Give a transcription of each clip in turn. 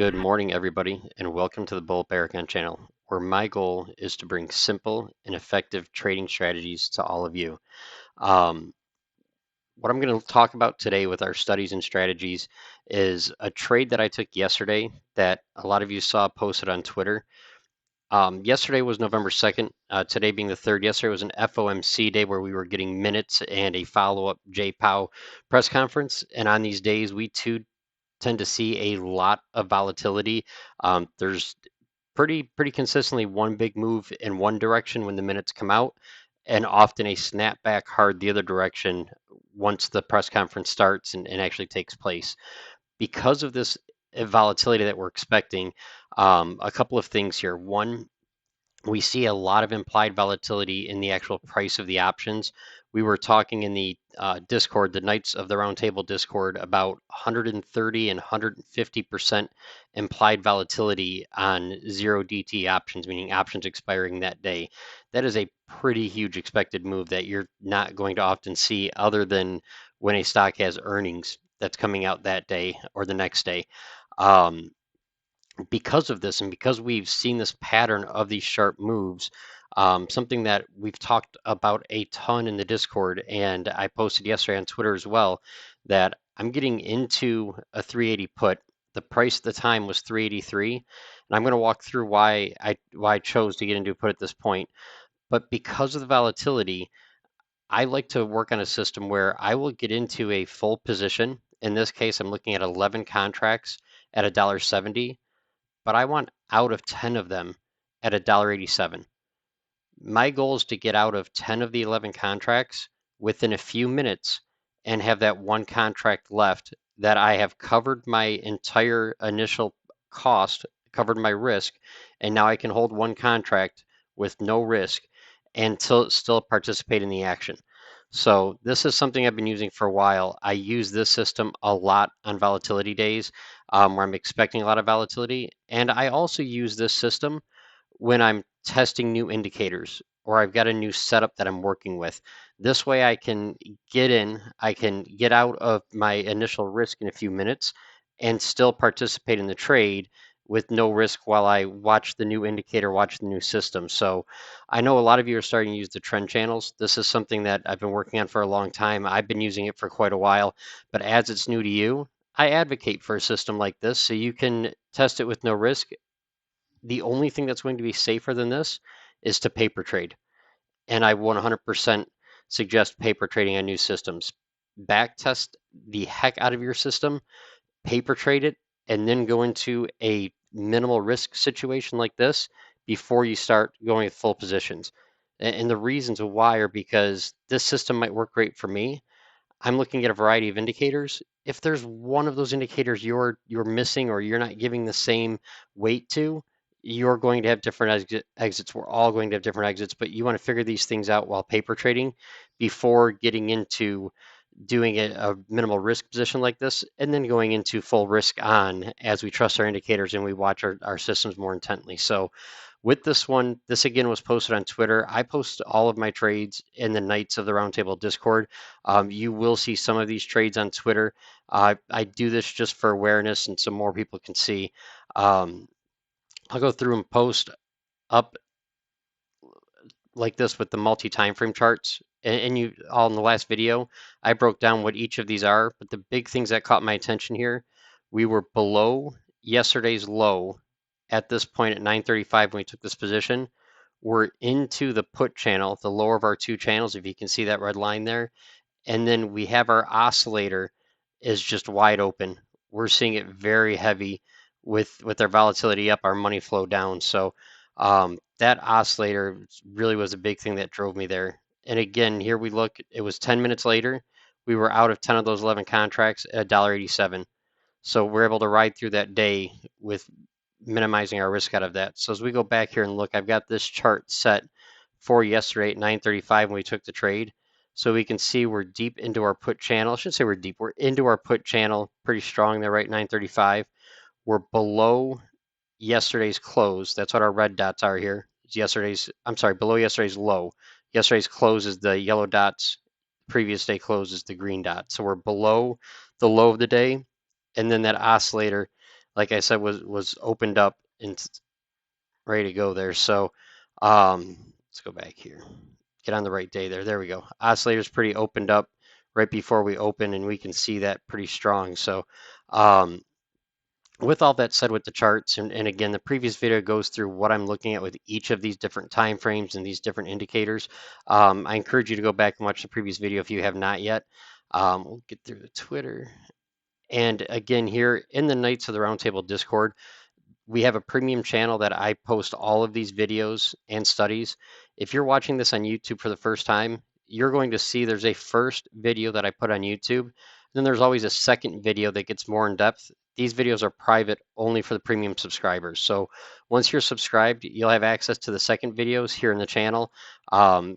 Good morning, everybody, and welcome to the Bull Bearicon channel, where my goal is to bring simple and effective trading strategies to all of you. Um, what I'm going to talk about today with our studies and strategies is a trade that I took yesterday that a lot of you saw posted on Twitter. Yesterday was November 2nd, today being the 3rd. Yesterday was an FOMC day where we were getting minutes and a follow-up Jay Powell press conference. And on these days, we too tend to see a lot of volatility. There's pretty consistently one big move in one direction when the minutes come out, and often a snapback hard the other direction once the press conference starts and actually takes place. Because of this volatility that we're expecting, a couple of things here. One, we see a lot of implied volatility in the actual price of the options. We were talking in the Discord, the Knights of the Round Table Discord, about 130 and 150% implied volatility on 0DT options, meaning options expiring that day. That is a pretty huge expected move that you're not going to often see other than when a stock has earnings that's coming out that day or the next day. Um, because of this and because we've seen this pattern of these sharp moves, something that we've talked about a ton in the Discord, and I posted yesterday on Twitter as well, that I'm getting into a 380 put. The price at the time was 383, and I'm going to walk through why I chose to get into a put at this point. But because of the volatility, I like to work on a system where I will get into a full position. In this case, I'm looking at 11 contracts at $1.70, but I want out of 10 of them at $1.87. My goal is to get out of 10 of the 11 contracts within a few minutes and have that one contract left that I have covered my entire initial cost, covered my risk, and now I can hold one contract with no risk and still participate in the action. So this is something I've been using for a while. I use this system a lot on volatility days where I'm expecting a lot of volatility. And I also use this system when I'm testing new indicators or I've got a new setup that I'm working with. This way I can get in, I can get out of my initial risk in a few minutes and still participate in the trade with no risk while I watch the new indicator, watch the new system. So I know a lot of you are starting to use the trend channels. This is something that I've been working on for a long time. I've been using it for quite a while, but as it's new to you, I advocate for a system like this so you can test it with no risk. The only thing that's going to be safer than this is to paper trade. And I 100% suggest paper trading on new systems. Back test the heck out of your system, paper trade it, and then go into a minimal risk situation like this before you start going with full positions. And the reasons why are because this system might work great for me. I'm looking at a variety of indicators. If there's one of those indicators you're missing or you're not giving the same weight to, you're going to have different exits. We're all going to have different exits, but you want to figure these things out while paper trading before getting into doing a minimal risk position like this and then going into full risk on as we trust our indicators and we watch our systems more intently. So with this one, this again was posted on Twitter. I post all of my trades in the Knights of the Roundtable Discord. You will see some of these trades on Twitter. I do this just for awareness and so more people can see. I'll go through and post up like this with the multi-time frame charts. And you all in the last video, I broke down what each of these are. But the big things that caught my attention here, we were below yesterday's low at this point at 9:35 when we took this position. We're into the put channel, the lower of our two channels, if you can see that red line there. And then we have our oscillator is just wide open. We're seeing it very heavy with our volatility up, our money flow down. So that oscillator really was a big thing that drove me there. And again, here we look, it was 10 minutes later. We were out of 10 of those 11 contracts at $1.87. So we're able to ride through that day with minimizing our risk out of that. So as we go back here and look, I've got this chart set for yesterday at 9:35 when we took the trade. So we can see we're deep into our put channel. I should say we're deep. We're into our put channel pretty strong there, right? 9:35. We're below yesterday's close. That's what our red dots are here. Below yesterday's low. Yesterday's close is the yellow dots. Previous day close is the green dot. So we're below the low of the day. And then that oscillator like I said, was opened up and ready to go there. So let's go back here. Get on the right day there. There we go. Oscillator's pretty opened up right before we open, and we can see that pretty strong. So um, with all that said with the charts, and again, the previous video goes through what I'm looking at with each of these different time frames and these different indicators. I encourage you to go back and watch the previous video if you have not yet. We'll get through the Twitter. And again, here in the Knights of the Roundtable Discord, we have a premium channel that I post all of these videos and studies. If you're watching this on YouTube for the first time, you're going to see there's a first video that I put on YouTube. Then there's always a second video that gets more in depth. These videos are private only for the premium subscribers. So once you're subscribed, you'll have access to the second videos here in the channel.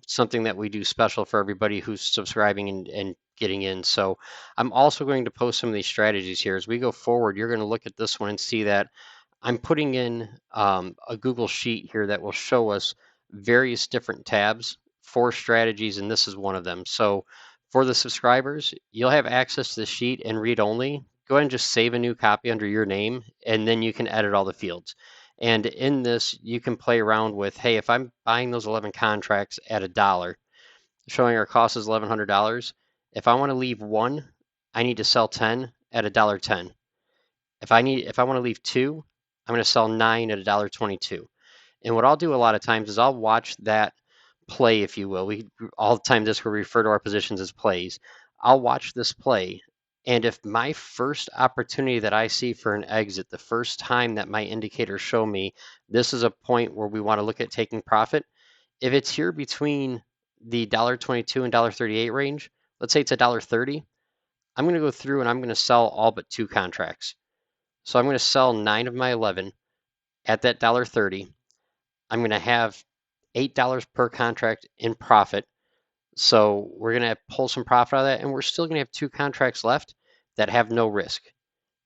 Something that we do special for everybody who's subscribing and getting in. So I'm also going to post some of these strategies here. As we go forward, you're going to look at this one and see that I'm putting in a Google Sheet here that will show us various different tabs for strategies, and this is one of them. So for the subscribers, you'll have access to the sheet and read only. Go ahead and just save a new copy under your name, and then you can edit all the fields. And in this, you can play around with, hey, if I'm buying those 11 contracts at $1, showing our cost is $1,100. If I want to leave one, I need to sell 10 at $1.10. If I want to leave two, I'm going to sell 9 at $1.22. And what I'll do a lot of times is I'll watch that play, if you will. We all the time this we refer to our positions as plays. I'll watch this play, and if my first opportunity that I see for an exit, the first time that my indicators show me this is a point where we want to look at taking profit, if it's here between the $1.22 and $1.38 range, let's say it's $1.30, I'm going to go through and I'm going to sell all but two contracts. So I'm going to sell 9 of my 11 at that $1.30. I'm going to have $8 per contract in profit. So we're going to pull some profit out of that, and we're still going to have two contracts left that have no risk.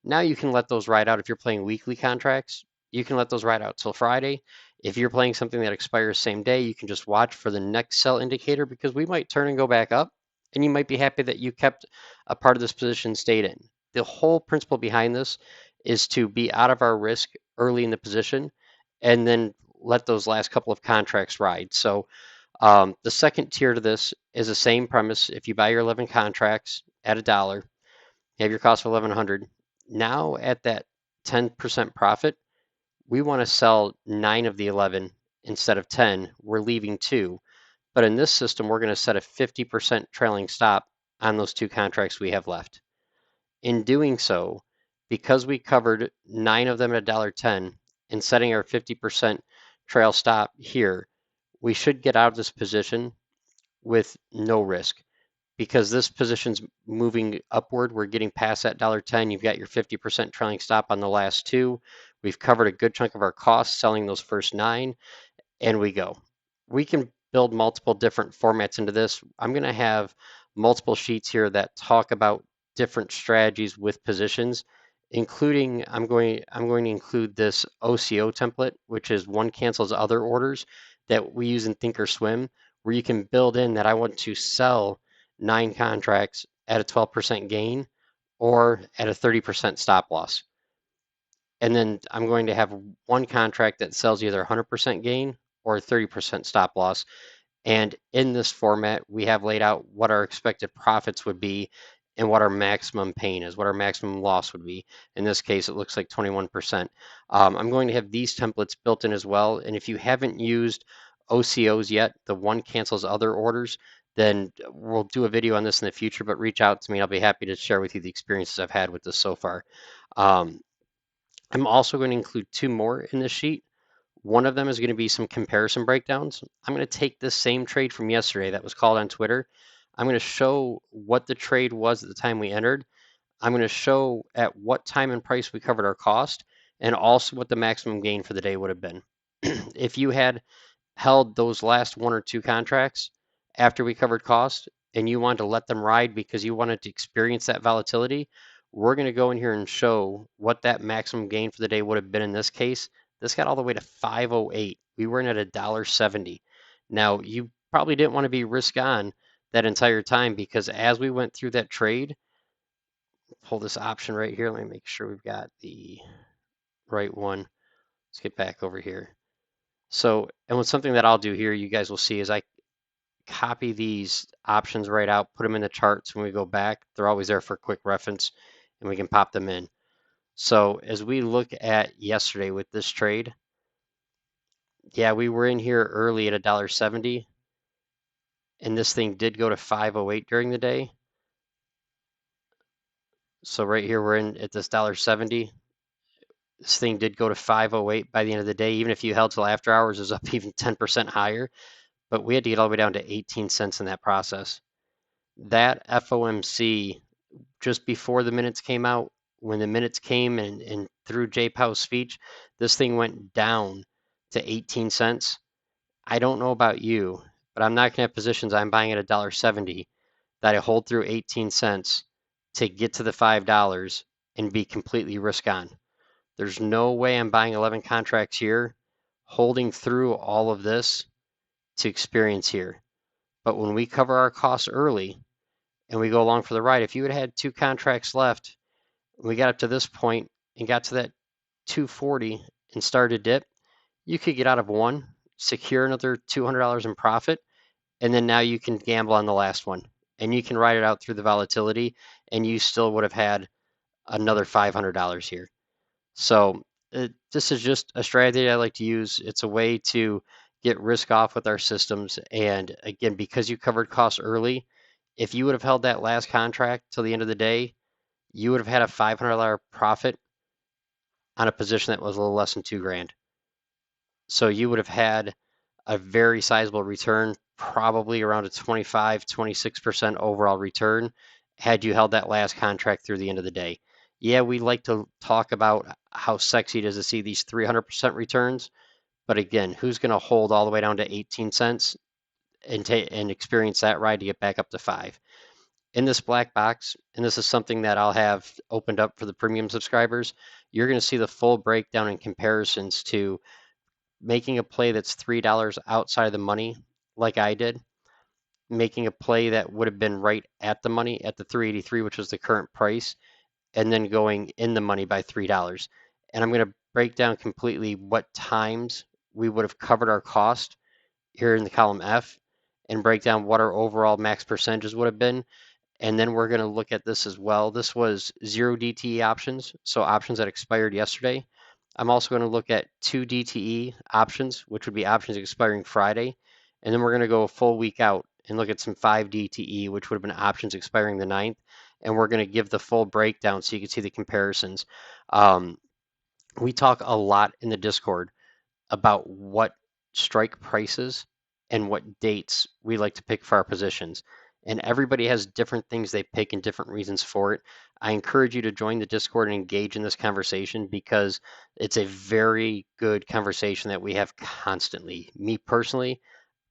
Now you can let those ride out. If you're playing weekly contracts, you can let those ride out till Friday. If you're playing something that expires same day, you can just watch for the next sell indicator, because we might turn and go back up, and you might be happy that you kept a part of this position stayed in. The whole principle behind this is to be out of our risk early in the position and then let those last couple of contracts ride. So the second tier to this is the same premise. If you buy your 11 contracts at $1, you have your cost of 1100. Now at that 10% profit, we want to sell 9 of the 11 instead of 10. We're leaving 2. But in this system, we're going to set a 50% trailing stop on those 2 contracts we have left. In doing so, because we covered 9 of them at $1.10 and setting our 50% trail stop here, we should get out of this position with no risk, because this position's moving upward. We're getting past that $1.10. You've got your 50% trailing stop on the last 2. We've covered a good chunk of our costs selling those first 9, and we go. We can build multiple different formats into this. I'm going to have multiple sheets here that talk about different strategies with positions, including I'm going to include this OCO template, which is one cancels other orders, that we use in Thinkorswim, where you can build in that I want to sell 9 contracts at a 12% gain or at a 30% stop loss. And then I'm going to have one contract that sells either 100% gain or 30% stop loss. And in this format, we have laid out what our expected profits would be and what our maximum pain is, what our maximum loss would be. In this case, it looks like 21%. I'm going to have these templates built in as well. And if you haven't used OCOs yet, the one cancels other orders, then we'll do a video on this in the future, but reach out to me. I'll be happy to share with you the experiences I've had with this so far. I'm also going to include 2 more in this sheet. One of them is going to be some comparison breakdowns. I'm going to take this same trade from yesterday that was called on Twitter. I'm going to show what the trade was at the time we entered. I'm going to show at what time and price we covered our cost, and also what the maximum gain for the day would have been. If you had held those last 1 or 2 contracts after we covered cost and you wanted to let them ride because you wanted to experience that volatility, we're going to go in here and show what that maximum gain for the day would have been in this case. This got all the way to 508. We were in at $1.70. Now, you probably didn't want to be risk on that entire time, because as we went through that trade, pull this option right here. Let me make sure we've got the right one. Let's get back over here. So, and with something that I'll do here, you guys will see is I copy these options right out, put them in the charts when we go back. They're always there for quick reference and we can pop them in. So as we look at yesterday with this trade, yeah, we were in here early at $1.70 and this thing did go to 508 during the day. So right here we're in at this $1.70. This thing did go to 508 by the end of the day. Even if you held till after hours, it was up even 10% higher. But we had to get all the way down to 18 cents in that process. That FOMC just before the minutes came out, when the minutes came and through Jay Powell's speech, this thing went down to 18 cents. I don't know about you, but I'm not going to have positions I'm buying at $1.70 that I hold through 18 cents to get to the $5 and be completely risk on. There's no way I'm buying 11 contracts here, holding through all of this to experience here. But when we cover our costs early and we go along for the ride, if you had 2 contracts left, we got up to this point and got to that 240 and started a dip, you could get out of one, secure another $200 in profit, and then now you can gamble on the last one. And you can ride it out through the volatility, and you still would have had another $500 here. So this is just a strategy I like to use. It's a way to get risk off with our systems. And again, because you covered costs early, if you would have held that last contract till the end of the day, you would have had a $500 profit on a position that was a little less than 2 grand. So you would have had a very sizable return, probably around a 25, 26% overall return had you held that last contract through the end of the day. Yeah, we like to talk about how sexy it is to see these 300% returns, but again, who's going to hold all the way down to 18 cents and experience that ride to get back up to 5? In this black box, and this is something that I'll have opened up for the premium subscribers, you're going to see the full breakdown and comparisons to making a play that's $3 outside of the money, like I did, making a play that would have been right at the money at the 383, which was the current price, and then going in the money by $3. And I'm going to break down completely what times we would have covered our cost here in the column F and break down what our overall max percentages would have been. And then we're going to look at this as well. This was 0 DTE options, so options that expired yesterday. I'm also going to look at 2 DTE options, which would be options expiring Friday. And then we're going to go a full week out and look at some 5 DTE, which would have been options expiring the 9th. And we're going to give the full breakdown so you can see the comparisons. We talk a lot in the Discord about what strike prices and what dates we like to pick for our positions. And everybody has different things they pick and different reasons for it. I encourage you to join the Discord and engage in this conversation because it's a very good conversation that we have constantly. Me personally,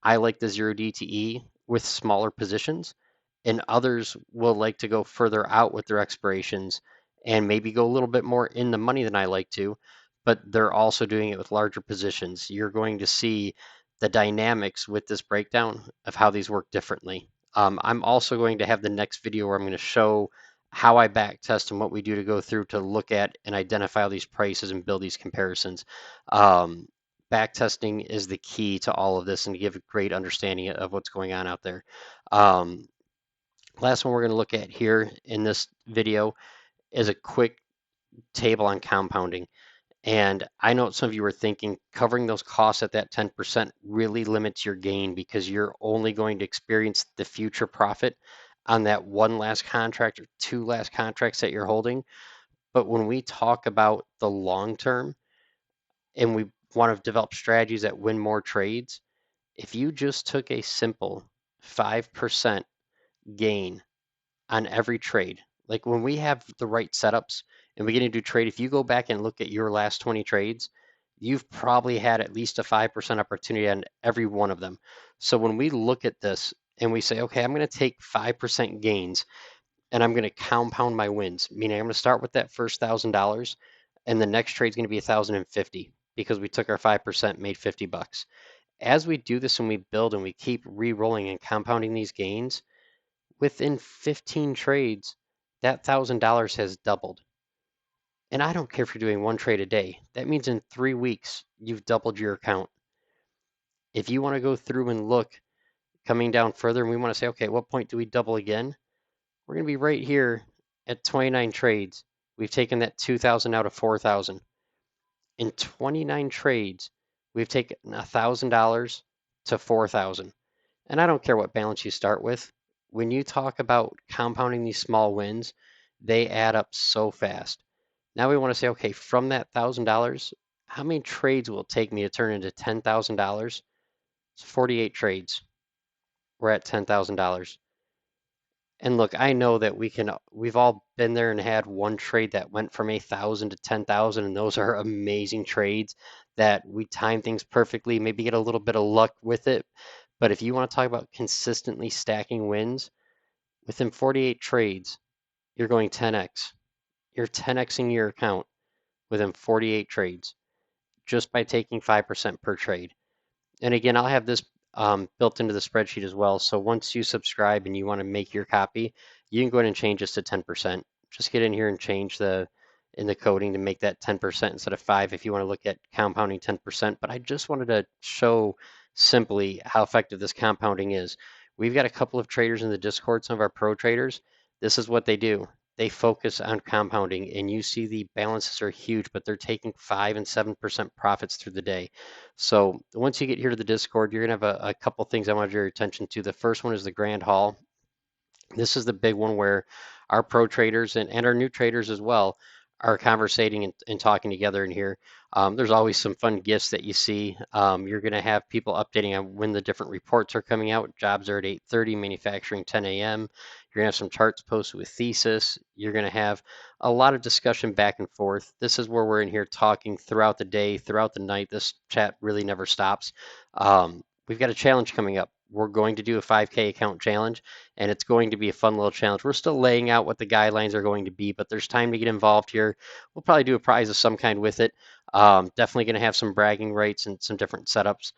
I like the 0 DTE with smaller positions, and others will like to go further out with their expirations and maybe go a little bit more in the money than I like to, but they're also doing it with larger positions. You're going to see the dynamics with this breakdown of how these work differently. I'm also going to have the next video where I'm going to show how I back test and what we do to go through to look at and identify all these prices and build these comparisons. Um, Back testing is the key to all of this and to give a great understanding of what's going on out there. Um, Last one we're going to look at here in this video is a quick table on compounding. And I know some of you are thinking covering those costs at that 10% really limits your gain because you're only going to experience the future profit on that one last contract or 2 last contracts that you're holding. But when we talk about the long term and we want to develop strategies that win more trades, if you just took a simple 5% gain on every trade, like when we have the right setups and we get into trade, if you go back and look at your last 20 trades, you've probably had at least a 5% opportunity on every one of them. So when we look at this and we say, okay, I'm going to take 5% gains and I'm going to compound my wins, meaning I'm going to start with that first $1,000 and the next trade is going to be 1,050 because we took our 5%, made 50 bucks. As we do this and we build and we keep re-rolling and compounding these gains, within 15 trades, that $1,000 has doubled. And I don't care if you're doing one trade a day. That means in 3 weeks, you've doubled your account. If you want to go through and look coming down further and we want to say, okay, at what point do we double again? We're going to be right here at 29 trades. We've taken that 2,000 out of 4,000. In 29 trades, we've taken $1,000 to 4,000. And I don't care what balance you start with. When you talk about compounding these small wins, they add up so fast. Now we want to say, okay, from that $1,000, how many trades will it take me to turn into $10,000? It's 48 trades. We're at $10,000. And look, I know that we've all been there and had one trade that went from 1,000 to 10,000, and those are amazing trades that we time things perfectly, maybe get a little bit of luck with it. But if you want to talk about consistently stacking wins, within 48 trades, you're going 10x. You're 10xing your account within 48 trades just by taking 5% per trade. And again, I'll have this built into the spreadsheet as well. So once you subscribe and you want to make your copy, you can go ahead and change this to 10%. Just get in here and change in the coding to make that 10% instead of 5 if you want to look at compounding 10%. But I just wanted to show simply how effective this compounding is. We've got a couple of traders in the Discord, some of our pro traders. This is what they do. They focus on compounding, and you see the balances are huge, but they're taking 5 and 7% profits through the day. So once you get here to the Discord, you're gonna have a couple things I want to draw your attention to. The first one is the Grand Hall. This is the big one where our pro traders and our new traders as well are conversating and talking together in here. There's always some fun gifts that you see. You're going to have people updating on when the different reports are coming out. Jobs are at 8:30, manufacturing 10 a.m. You're going to have some charts posted with thesis. You're going to have a lot of discussion back and forth. This is where we're in here talking throughout the day, throughout the night. This chat really never stops. We've got a challenge coming up. We're going to do a 5K account challenge, and it's going to be a fun little challenge. We're still laying out what the guidelines are going to be, but there's time to get involved here. We'll probably do a prize of some kind with it. Definitely going to have some bragging rights and some different setups.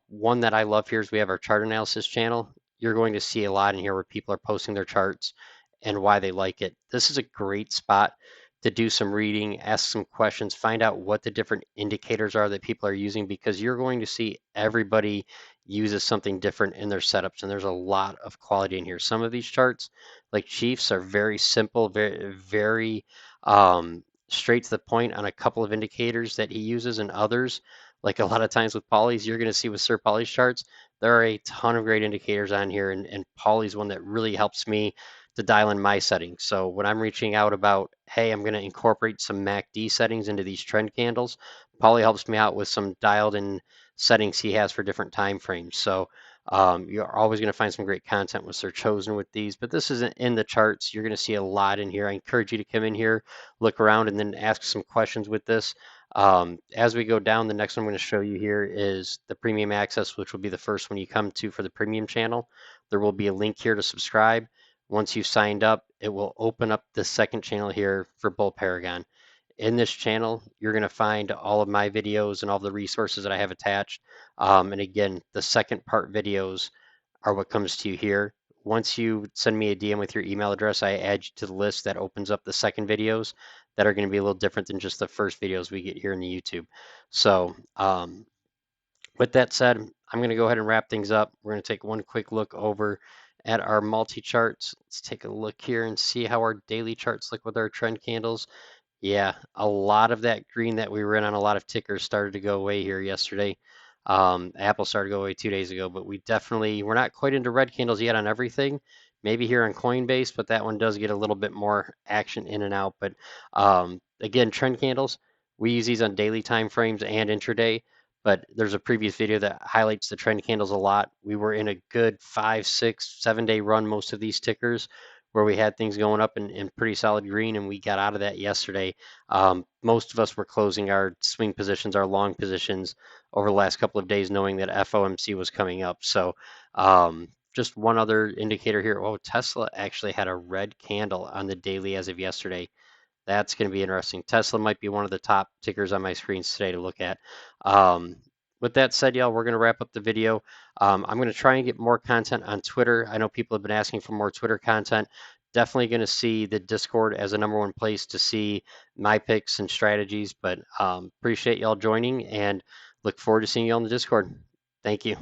One that I love here is we have our chart analysis channel. You're going to see a lot in here where people are posting their charts and why they like it. This is a great spot to do some reading, ask some questions, find out what the different indicators are that people are using, because you're going to see everybody uses something different in their setups, and there's a lot of quality in here. Some of these charts, like Chiefs, are very simple, very straight to the point on a couple of indicators that he uses, and others, like a lot of times with Pauly's, you're going to see with Sir Pauly's charts, there are a ton of great indicators on here, and Pauly's one that really helps me to dial in my settings. So when I'm reaching out about, hey, I'm going to incorporate some MACD settings into these trend candles, Pauly helps me out with some dialed in settings he has for different time frames. So you're always going to find some great content with Sir Chosen with these, but this isn't in the charts. You're going to see a lot in here. I encourage you to come in here, look around, and then ask some questions with this. As we go down, the next one I'm going to show you here is the premium access, which will be the first one you come to for the premium channel. There will be a link here to subscribe. Once you've signed up, it will open up the second channel here for Bull Paragon. In this channel, you're going to find all of my videos and all the resources that I have attached. And again, the second part videos are what comes to you here. Once you send me a DM with your email address, I add you to the list that opens up the second videos that are going to be a little different than just the first videos we get here in the YouTube. So with that said, I'm going to go ahead and wrap things up. We're going to take one quick look over at our multi-charts. Let's take a look here and see how our daily charts look with our trend candles. Yeah, a lot of that green that we were in on a lot of tickers started to go away here yesterday. Apple started to go away 2 days ago, but we're not quite into red candles yet on everything. Maybe here on Coinbase, but that one does get a little bit more action in and out. But again, trend candles, we use these on daily time frames and intraday. But there's a previous video that highlights the trend candles a lot. We were in a good 5, 6, 7 day run, most of these tickers, where we had things going up in pretty solid green, and we got out of that yesterday. Most of us were closing our swing positions, our long positions over the last couple of days, knowing that FOMC was coming up. So just one other indicator here. Oh, Tesla actually had a red candle on the daily as of yesterday. That's going to be interesting. Tesla might be one of the top tickers on my screens today to look at. Um, with that said, y'all, we're going to wrap up the video. I'm going to try and get more content on Twitter. I know people have been asking for more Twitter content. definitely going to see the Discord as a number one place to see my picks and strategies. But appreciate y'all joining and look forward to seeing you on the Discord. Thank you.